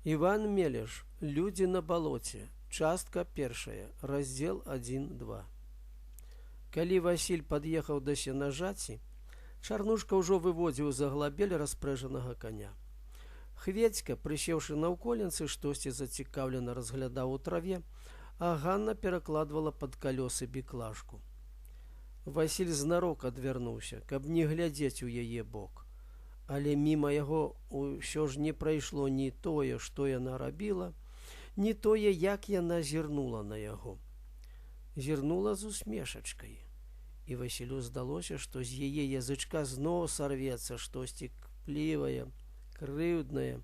Іван Мелеш. Людзі на балоце. Частка першая. Раздзел 1-2. Калі Васіль пад'ехаў да сенажаці, Чарнушка ўжо выводзіў за глабель распрэжанага коня. Хведзька, прысеўшы наўколенцы, штосьці зацікаўлена разглядаў у траве, а Ганна перакладвала пад калёсы біклажку. Васіль знарок адвярнуўся, каб не глядзець у яе бок. Але міма яго ўсё ж не прайшло ні тое, што яна рабіла, ні тое, як яна зірнула на яго. Зірнула з усмешачкай. І Васілю здалося, што з яе язычка зноў сарвецца штосьці кплівае, крыўднае.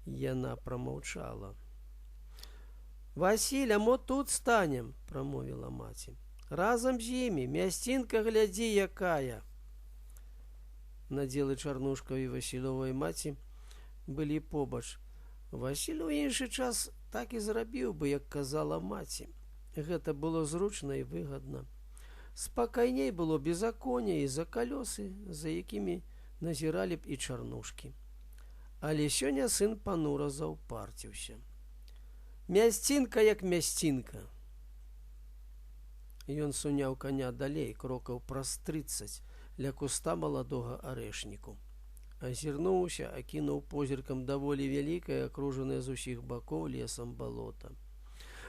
Яна прамаўчала. «Васіль, а мо тут станем?» – прамовіла маці. «Разам з імі, мясцінка глядзі якая!» Надзелы Чарнушкавай і Васілёвай маці былі побач. Васіль у іншы час так і зрабіў бы, як казала маці. Гэта было зручна і выгадна. Спакайней было без аконя і за калёсы, за якімі назіралі б і чарнушкі. Але сёння сын панура заўпарціўся. «Мясцінка як мясцінка!» Ён суняў коня далей, крокаў праз 30, ля куста маладога арэшніку. Азірнуўся, акінуў позіркам даволі вялікае, акружанае з усіх бакоў лесам балота.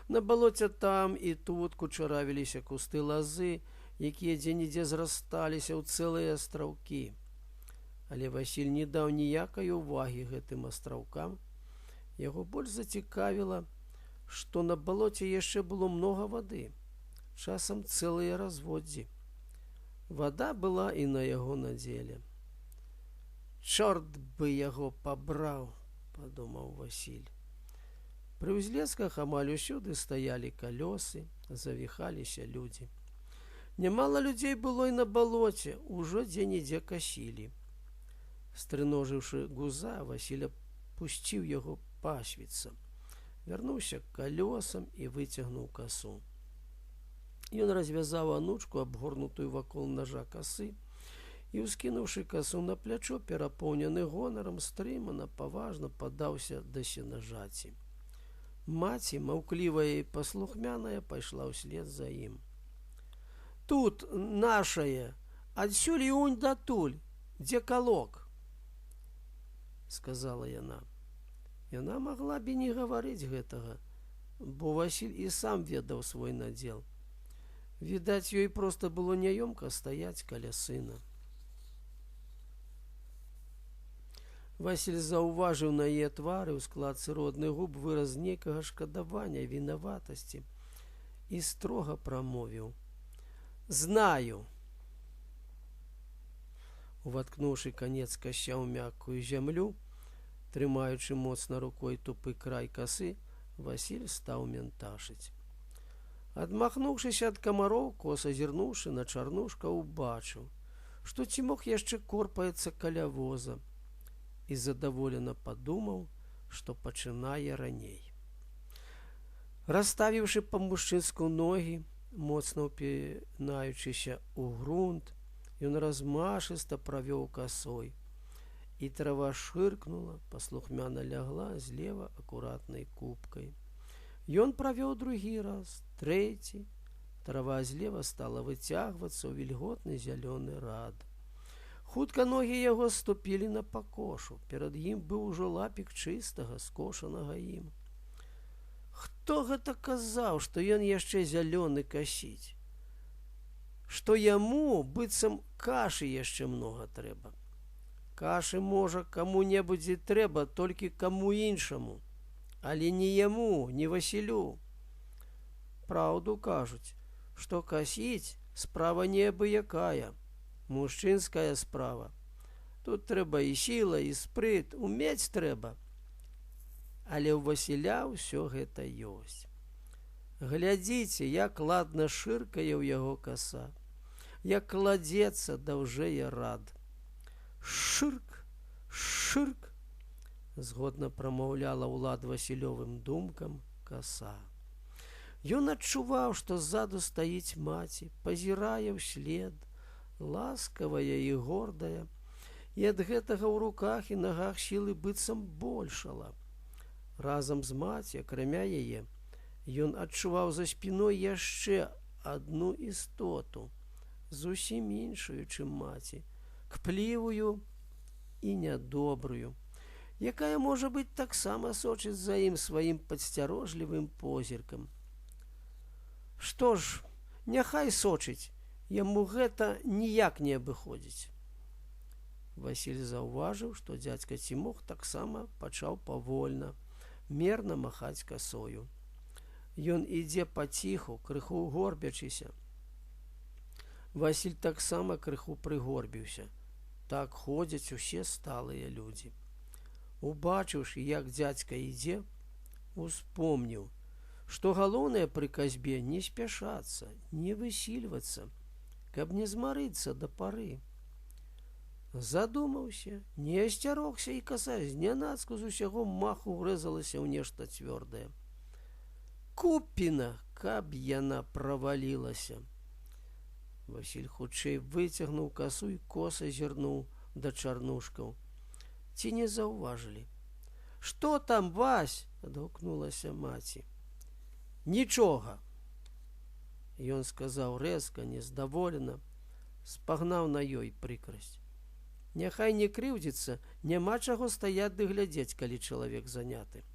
На балоце там і тут кучаравіліся кусты лазы, якія дзе-нідзе зрасталіся ў цэлыя астраўкі. Але Васіль не даў ніякай увагі гэтым астраўкам. Яго больш зацікавіла, што на балоце яшчэ было многа вады, часам цэлыя разводдзі. Вада была і на яго надзеле. «Чорт бы яго пабраў!» – падумаў Васіль. Пры ўзлесках амаль усюды стаялі калёсы, завіхаліся людзі. Нямала людзей было і на балоце, ужо дзе-нідзе касілі. Стрыножыўшы гуза, Васіль пусціў яго пасвіцца, вярнуўся к калёсам і выцягнуў касу. Ён развязаў анучку, абгорнутую вакол ножа касы, і, ускінуўшы касу на плячо, перапоўнены гонарам, стрымана, паважна падаўся да сенажаці. Маці, маўклівая і паслухмяная, пайшла ўслед за ім. «Тут нашае, адсюль і унь датуль, дзе калок!» – сказала яна. Яна магла б і не гаварыць гэтага, бо Васіль і сам ведаў свой надзел. Відаць, ёй проста было няёмка стаяць каля сына. Васіль заўважыў на яе твары ў складцы родных губ выраз нейкага шкадавання, вінаватасці і строга прамовіў: «Знаю!» Уваткнуўшы канец кася ў мяккую зямлю, трымаючы моцна рукой тупы край касы, Васіль стаў менташыць. Адмахнуўшыся ад камароў, коса зірнуўшы на Чарнушка, убачыў, што цімок яшчэ корпаецца каля воза, і задаволена падумаў, што пачынае раней. Расставіўшы па-мужчынску ногі, моцна ўпінаючыся ў грунт, ён размашыста правёў касой, і трава шыркнула, паслухмяна лягла злева акуратнай купкай. Ён правёў другі раз, трэці. Трава злева стала выцягвацца ў вільготны зялёны рад. Хутка ногі яго ступілі на пакошу. Перад ім быў ужо лапік чыстага, скошанага ім. Хто гэта казаў, што ён яшчэ зялёны касіць? Што яму, быццам, кашы яшчэ многа трэба. Кашы, можа, каму-небудзь і трэба, толькі каму іншаму. Але не яму, не Васілю. Праўду кажуць, што касіць справа неабыякая, мужчынская справа. Тут трэба і сіла, і спрыт, умець трэба. Але ў Васіля ўсё гэта ёсць. Глядзіце, як ладна шыркае ў яго каса, як кладзецца даўжэе рад. Шырк, шырк, згодна прамаўляла ўлад Васілёвым думкам каса. Ён адчуваў, што ззаду стаіць маці, пазірае ўслед, ласкавая і гордая, і ад гэтага ў руках і нагах сілы быццам большала. Разам з маці, акрамя яе, ён адчуваў за спіной яшчэ адну істоту, зусім іншую, чым маці, кплівую і нядобрую, якая, можа быць, таксама сочыць за ім сваім падсцярожлівым позіркам. Што ж, няхай сочыць, яму гэта ніяк не абыходзіць. Васіль заўважыў, што дзядзька Цімох таксама пачаў павольна, мерна махаць касою. Ён ідзе паціху, крыху горбячыся. Васіль таксама крыху прыгорбіўся. Так ходзяць усе сталыя людзі. Убачыўшы, як дзядзька ідзе, успомніў, што галоўнае пры касьбе не спяшацца, не высільвацца, каб не змарыцца да пары. Задумаўся, не асцярогся, і каса знянацку з усяго маху ўрэзалася ў нешта цвёрдае. Купіна, каб яна правалілася. Васіль хутчэй выцягнуў касу і коса зірнуў да чарнушкаў. Ці не заўважылі? Што там, Вась? Адгукнулася маці. Нічога. Ён сказаў рэзка, нездаволена, спагнаў на ёй прыкрасць. Няхай не крыўдзіцца, няма чаго стаяць ды глядзець, калі чалавек заняты.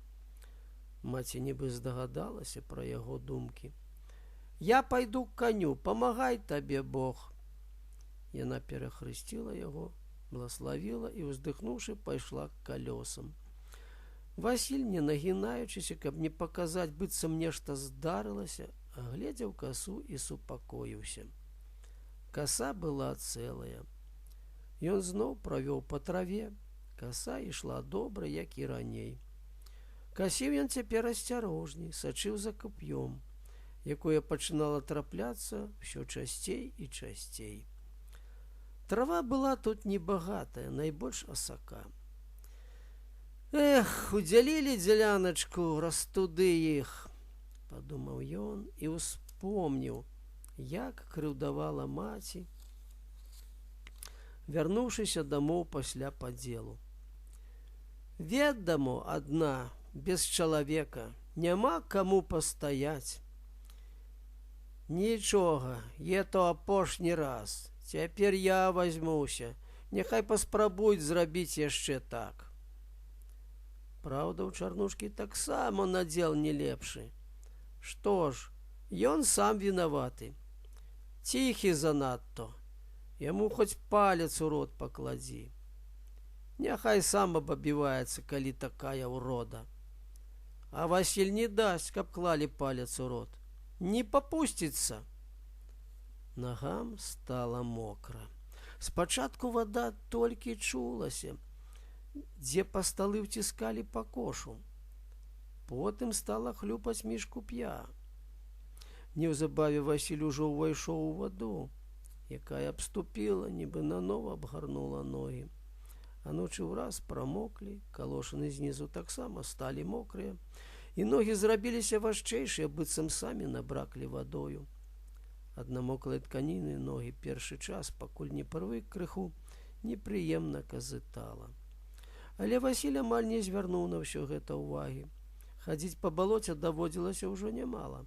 Маці нібы здагадалася пра яго думкі. Я пайду к каню, памагай табе Бог. Яна перахрысціла яго, блаславіла і, уздыхнуўшы, пайшла к калёсам. Васіль, не нагінаючыся, каб не паказаць, быццам нешта здарылася, агледзеў касу і супакоіўся. Каса была цэлая. Ён зноў правёў па траве. Каса ішла добра, як і раней. Касіў ён цяпер асцярожней, сачыў за кап'ём, якое пачынала трапляцца ўсё часцей і часцей. Трава была тут небагатая, найбольш асака. Эх, удзялілі дзяляначку, растуды іх, падумаў ён і ўспомніў, як крыўдавала маці, вярнуўшыся дамоў пасля падзелу. Ведамо, адна, без чалавека, няма каму пастаяць. Нічога, е то апошні раз. Цяпер я возьмуся. Няхай паспрабуюць зрабіць яшчэ так. Праўда, у чарнушкі таксама надзел не лепшы. Што ж, ён сам вінаваты. Ціхі занадто. Яму хоць палец у рот пакладзі. Няхай сам абабіваецца, калі такая ўрода. А Васіль не дасць, каб клалі палец у рот. Не папусціцца. Нагам стала мокра. Спачатку вада толькі чулася, дзе па сталы ўціскалі па кошу. Потым стала хлюпаць між куп'я. Неўзабаве Васіль ужо ўвайшоў у ваду, якая абступіла, нібы нанова абгарнула ногі. А ночы ўраз прамоклі, калошыны знізу таксама сталі мокрыя, і ногі зрабіліся важчэйшыя, быццам самі набраклі вадою. Ад намоклай тканіны ногі першы час, пакуль не прывык крыху, непрыемна казытала. Але Васіль амаль не звярнуў на ўсё гэта ўвагі. Хадзіць па балоце даводзілася ўжо нямала.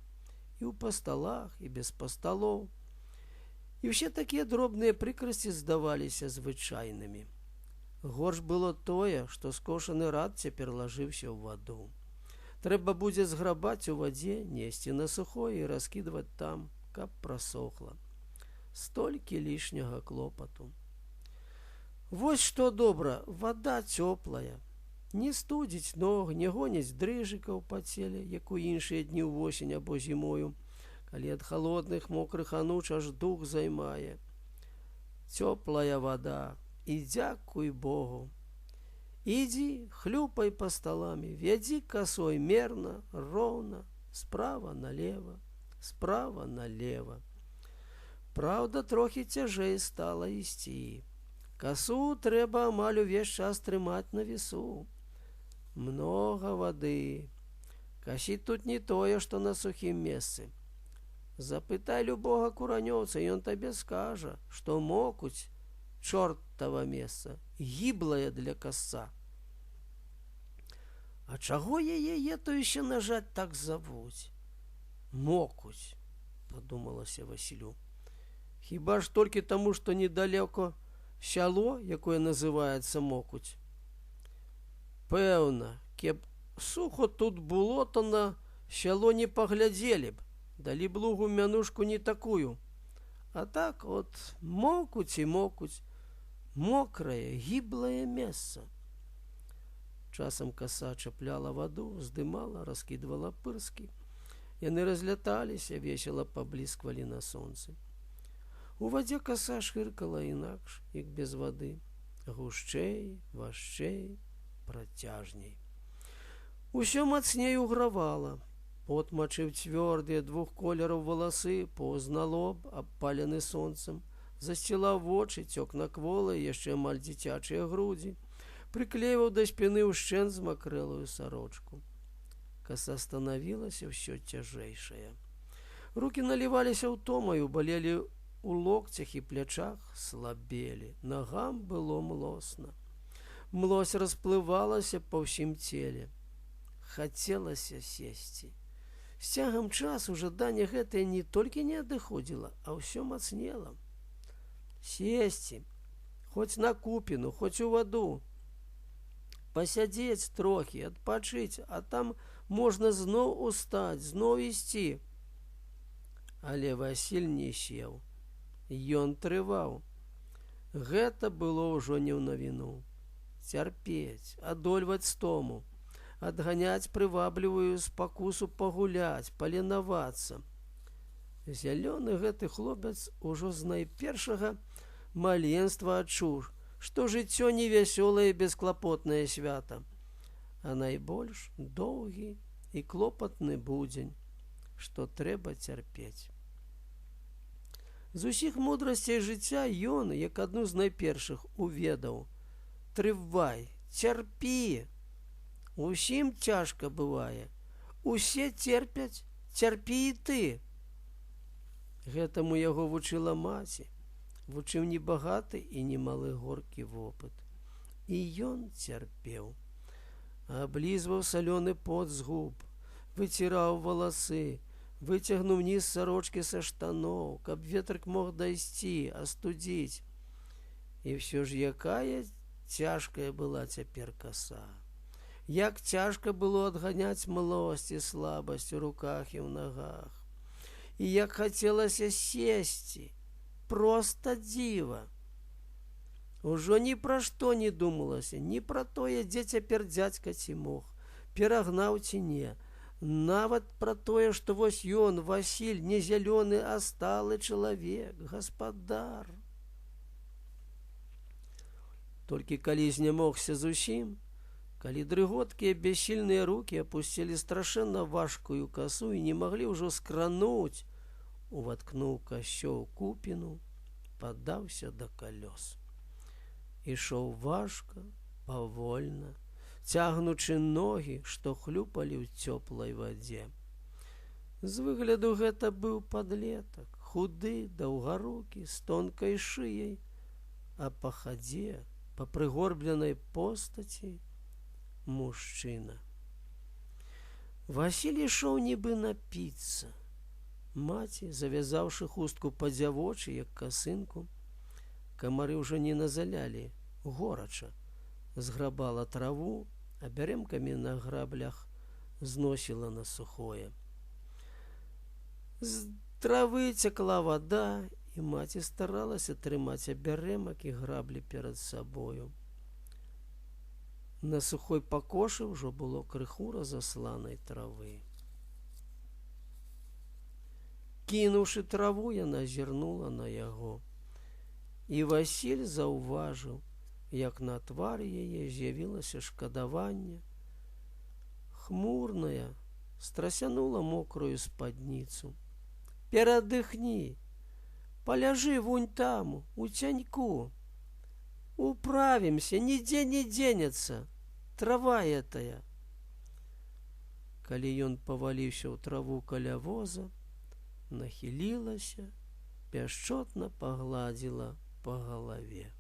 І ў пасталах, і без пасталоў. І ўсе такія дробныя прыкрасці здаваліся звычайнымі. Горш было тое, што скошаны рад цяпер лажыўся ў ваду. Трэба будзе зграбаць у вадзе, несці на сухое і раскідваць там, каб прасохла. Столькі лішняга клопату. Вось што добра, вада цёплая. Не студзіць ног, не гоніць дрыжыкаў па целе, як у іншыя дні ўвосень або зімою, калі ад халодных мокрых ануч аж дух займае. Цёплая вада, і дзякуй Богу. Ідзі, хлюпай па сталамі, вядзі касой мерна, роўна, справа налева, справа налева. Праўда, трохі цяжэй стала ісці. Касу трэба амаль увесь час трымаць на весу. Многа вады. Касіць тут не тое, што на сухім месцы. Запытай любога куранёўца, ён табе скажа, што мокуць чортава месца, гіблае для касца. А А чаго яе то яшчэ нажаць так завуць? Мокуць, падумалася Васілю. Хіба ж толькі таму, што недалёка сяло, якое называецца Мокуць? Пэўна, каб сухо тут было, то на сяло не паглядзелі б, далі б лугу мянушку не такую. А так от Мокуць і Мокуць, мокрае, гіблае месца. Часам каса чапляла ваду, здымала, раскідвала пырскі. Яны разляталіся, весела паблісквалі на сонцы. У вадзе каса шыркала інакш, як без вады. Гушчэй, важчэй, працяжней. Усё мацней угравала. Пот мачыў цвёрдыя двух колераў валасы, поз на лоб, абпалены сонцам, засцілаў вочы, цёк на кволыя, яшчэ амаль дзіцячыя грудзі, прыклейваў да спіны ўшчэнт змакрэлую сарочку. Каса станавілася ўсё цяжэйшая. Рукі наліваліся ўтомаю, балелі у локцях і плячах, слабелі. Нагам было млосна. Млось расплывалася па ўсім целе. Хацелася сесці. З цягам часу жаданне гэтае не толькі не адыходзіла, а ўсё мацнела. Сесці, хоць на купіну, хоць у ваду. Пасядзець трохі, адпачыць, а там можна зноў устаць, зноў ісці. Але Васіль не сеў. Ён трываў. Гэта было ўжо не ў навіну. Цярпець, адольваць стому, адганяць прываблівую спакусу пагуляць, паленавацца. Зялёны гэты хлопец ужо з найпершага маленства адчуў, што жыццё невясёлае і бесклапотнае свята, а найбольш доўгі і клопатны будзень, што трэба цярпець. З усіх мудрасцей жыцця ён, як адну з найпершых, уведаў: трывай, цярпі. Усім цяжка бывае. Усе церпяць, цярпі і ты. Гэтаму яго вучыла маці, вучыў небагаты і немалы горкі вопыт. І ён цярпеў. Аблізваў салёны пот з губ, выціраў валасы, выцягнуў ніз сарочкі са штаноў, каб ветрык мог дайсці, астудзіць. І ўсё ж якая цяжкая была цяпер каса. Як цяжка было адганяць млосць і слабасць у руках і ў нагах. І як хацелася сесці. Проста дзіва. Ужо ні пра што не думалася, ні пра тое, дзе цяпер дзядзька ці мог, перагнаў ці не. Нават пра тое, што вось ён, Васіль, не зялёны, а сталы чалавек, гаспадар. Толькі калі знямогся зусім, калі дрыготкія бяссільныя рукі апусцілі страшэнна важкую касу і не маглі ўжо скрануць, уваткнуў касцёў купіну, падаўся да калёс. Ішоў важка, павольна, цягнучы ногі, што хлюпалі ў цёплай вадзе. З выгляду гэта быў падлетак, худы, даўгарукі, з тонкай шыяй, а па хадзе, па прыгорбленай постаці, мужчына. Васіль ішоў нібы напіцца. Маці, завязаўшы хустку па дзявочы, як касынку, камары ўжо не назалялі, горача, зграбала траву, а бярэмкамі на граблях зносіла на сухое. З травы цякла вада, і маці старалася трымаць абярэмак і граблі перад сабою. На сухой пакошы ўжо было крыху разасланай травы. Кінуўшы траву, яна зірнула на яго. І Васіль заўважыў, як на твары яе з'явілася шкадаванне. Хмурная страсянула мокрую спадніцу. Перадыхні, паляжы вунь там, у цяньку. Управімся, нідзе не дзенецца, трава этая. Калі ён паваліўся ў траву каля воза, нахілілася, пяшчотна пагладзіла па галаве.